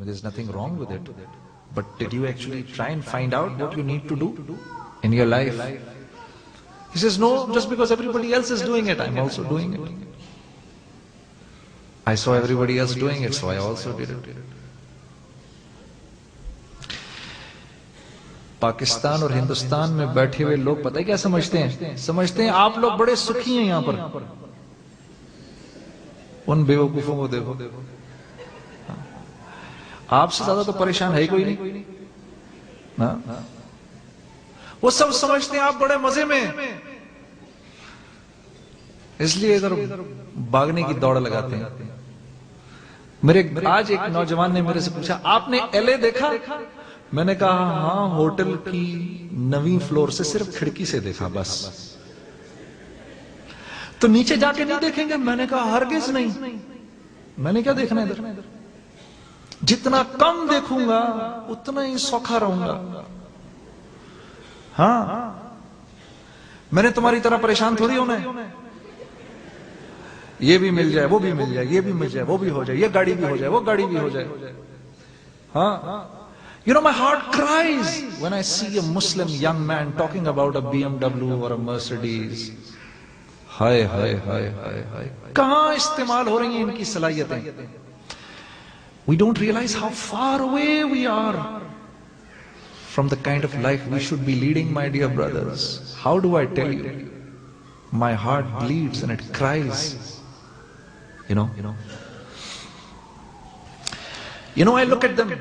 there's nothing wrong with it. But did you actually try and find out what you need to do in your life? He says, no, just because everybody else is doing it, I'm also doing it. I saw everybody else doing it, so I also did it. Pakistan और हिंदुस्तान में बैठे हुए लोग पता है क्या समझते हैं? समझते हैं आप लोग बड़े सुखी हैं यहां पर। उन बेवकूफों को देखो, आपसे ज्यादा तो परेशान है ही कोई नहीं ना। वो सब समझते हैं आप बड़े मजे में, इसलिए इधर भागने की दौड़ लगाते हैं। आज एक नौजवान ने मेरे से पूछा, आपने एलए देखा? मैंने कहा हाँ, होटल की 9वीं फ्लोर से सिर्फ खिड़की से देखा बस। तो नीचे जाके नहीं देखेंगे? मैंने कहा हरगिज नहीं, मैंने क्या देखना इधर। जितना कम देखूंगा उतना ही सौखा रहूंगा। हाँ, मैंने तुम्हारी तरह परेशान थोड़ी होना है। ये भी मिल जाए, वो भी मिल जाए, ये भी मिल जाए, वो भी हो जाए, ये गाड़ी भी हो जाए, वो गाड़ी भी हो जाए। हाँ, you know, my heart cries when I see a Muslim young man talking about a BMW or a Mercedes. हाय हाय हाय हाय हाय, कहां इस्तेमाल हो रही हैं इनकी सलाहियतें? We don't realize how far away we are from the kind of life we should be leading, my dear brothers. How do I tell you? My heart bleeds and it cries. You know, I look at them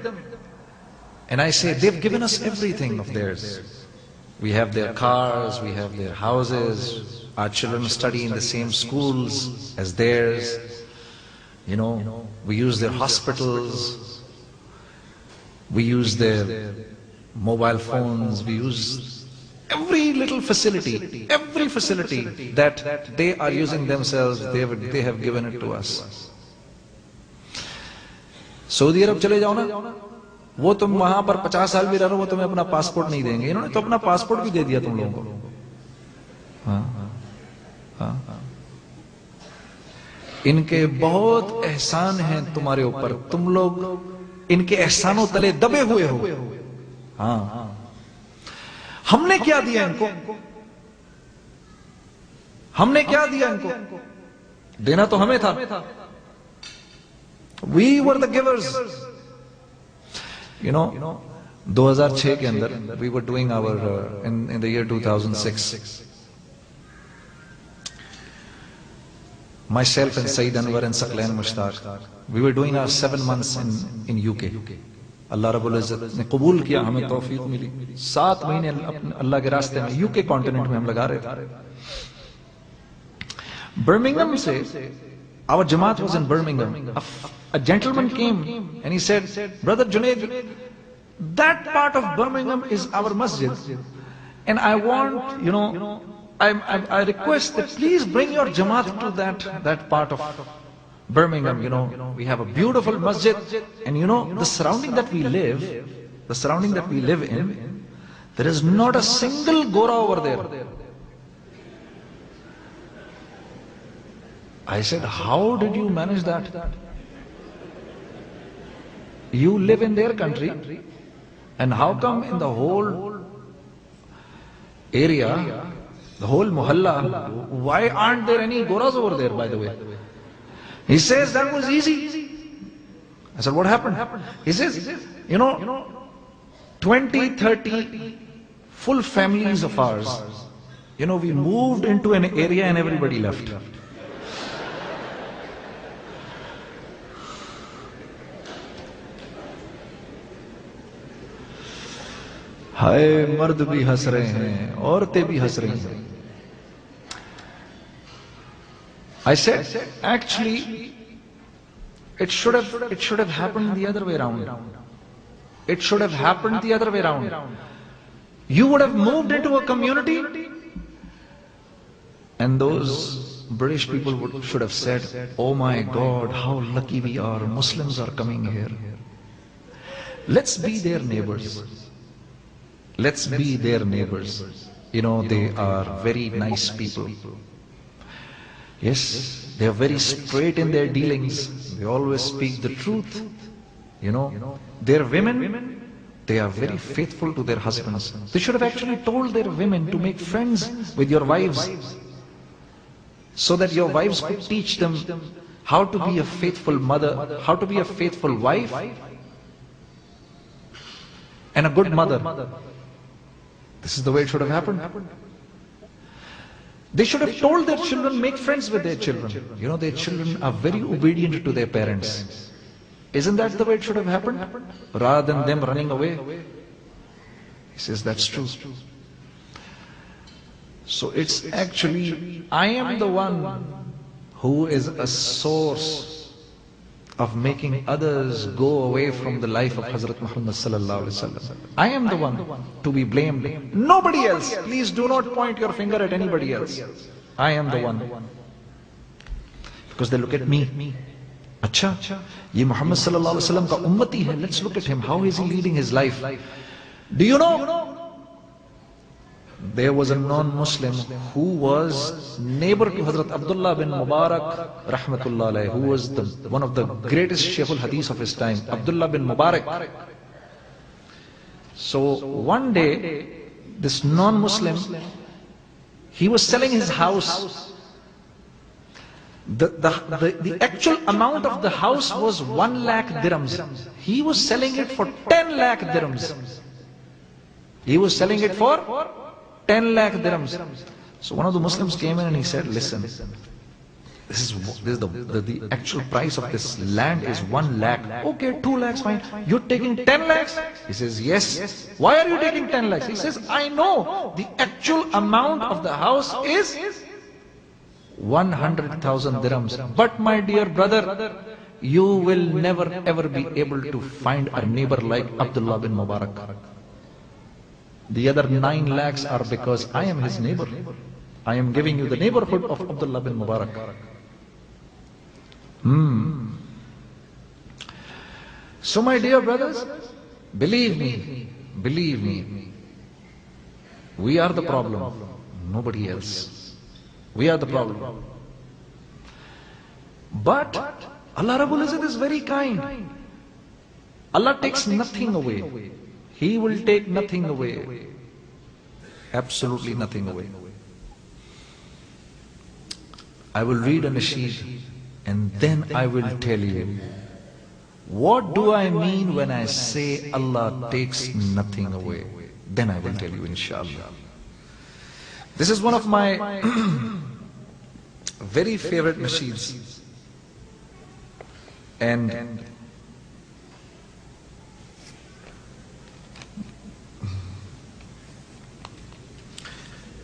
and I say, they've given us everything of theirs. We have their cars, we have their houses, our children study in the same schools as theirs. We use their hospitals, we use their mobile phones, we use every little facility, that they are using themselves, they have given it to us. Saudi Arab चले जाओ ना, वो तुम वहां पर 50 साल भी रहो, वो तुम्हें अपना पासपोर्ट नहीं देंगे। इन्होंने तो अपना पासपोर्ट भी दे दिया तुम लोगों को। हाँ, इनके बहुत एहसान हैं तुम्हारे ऊपर, तुम लोग इनके एहसानों तले दबे हुए हो। हाँ, हमने क्या दिया इनको? हमने क्या दिया इनको? देना तो हमें था। We were the givers. 2006 के अंदर we were doing our in the year 2006. Myself and Saeed Anwar and Saqlain Mushtaq, we were doing our 7 months in UK. अल्लाह रब्बुल इज़्ज़त ने कबूल किया, हमें तौफीक मिली। 7 महीने अल्लाह के रास्ते में यूके कॉन्टिनेंट में हम लगा रहे थे। बर्मिंघम से, our Jamaat was in Birmingham. A gentleman came and he said, Brother Junaid, that part of Birmingham is our masjid, and I want, I request that please bring your Jamaat to that part of Birmingham. We have a beautiful masjid, and the surrounding that we live in, there is not a single Gora over there. I said, how did you manage that? You live in their country, and how come in the whole area, the whole mohalla, why aren't there any Goras over there, by the way? He says, that was easy. I said, what happened? He says, 20, 30 full families of ours, we moved into an area and everybody left. हाय, मर्द भी हंस रहे हैं, औरतें भी हंस रही हैं। I said, actually, it should have happened the other way around. It should have happened the other way around. You would have moved into a community, and those British people should have said, oh my God, how lucky we are, Muslims are coming here. Let's be their neighbors. Let's be their neighbors. They are very nice people. Yes, they are very straight in their dealings. They always speak the truth. You know, their women, they are very faithful to their husbands. They should have actually told their women to make friends with your wives, so that your wives could teach them how to be a faithful mother, how to be a faithful wife, and a good mother. This is the way it should have happened. They should have told their children, make friends with their children. You know, their children are very obedient to their parents. Isn't that the way it should have happened? Rather than them running away. He says, that's true. So it's actually, I am the one who is a source of making others go away from the life of Hazrat Muhammad sallallahu alaihi wasallam. I am the one to be blamed. Nobody else. Please do not point your finger at anybody else. I am the one. Because they look at me. Acha, ye Muhammad sallallahu alaihi wasallam ka ummati hai. Let's look at him. How is he leading his life? Do you know? There was a non-Muslim who was neighbor to Hazrat Abdullah bin Mubarak rahmatullah alayhi, who was one of the greatest Shaykhul Hadith of his time, Abdullah bin Mubarak. So one day, this non-Muslim, he was selling his house. The actual amount of the house was 1 lakh dirhams. He was selling it for 10 lakh dirhams. He was selling it for 10 lakh dirhams. So one of the Muslims came in and he said, listen, this is the actual price of this land is 1 lakh. Okay, 2 lakhs fine. You're taking 10 lakhs? He says, yes. Why are you taking 10 lakhs? He says, I know the actual amount of the house is 100,000 dirhams. But my dear brother, you will never ever be able to find a neighbor like Abdullah bin Mubarak. The other 9 lakhs are because I am his neighbor. I am giving you the neighborhood of Abdullah bin Mubarak. So my dear brothers, believe me, we are the problem, nobody else. We are the problem. But Allah Rabbul Izzat is very kind. Allah takes nothing away. He will take nothing away. Absolutely nothing away. I will read a nasheed and then I will tell you, what do I mean when I say Allah takes nothing away? Then I will tell you, inshallah. This is one of my very favorite nasheeds. And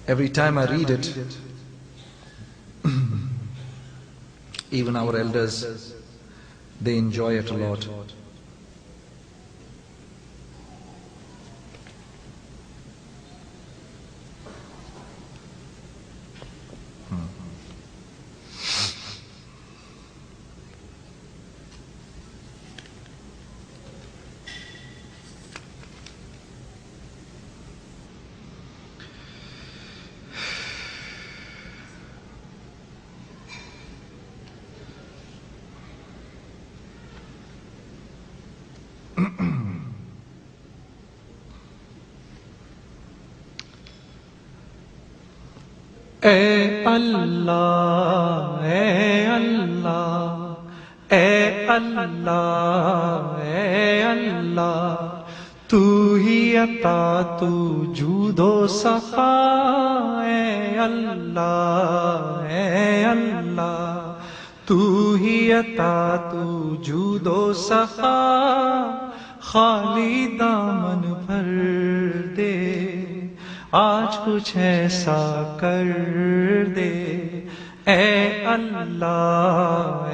every time I read it, even our elders, they enjoy it a lot. ए अल्लाह ए अल्लाह ए अल्लाह ए अल्लाह तू ही अता तू judo सखा ए अल्लाह ए अल्लाह तू ही अता तू judo सखा खाली दामन भर दे आज कुछ ऐसा कर दे ए अल्लाह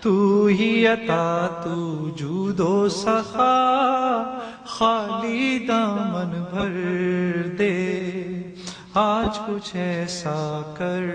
तू ही अता तू जूदो सखा खाली दामन भर दे आज कुछ ऐसा कर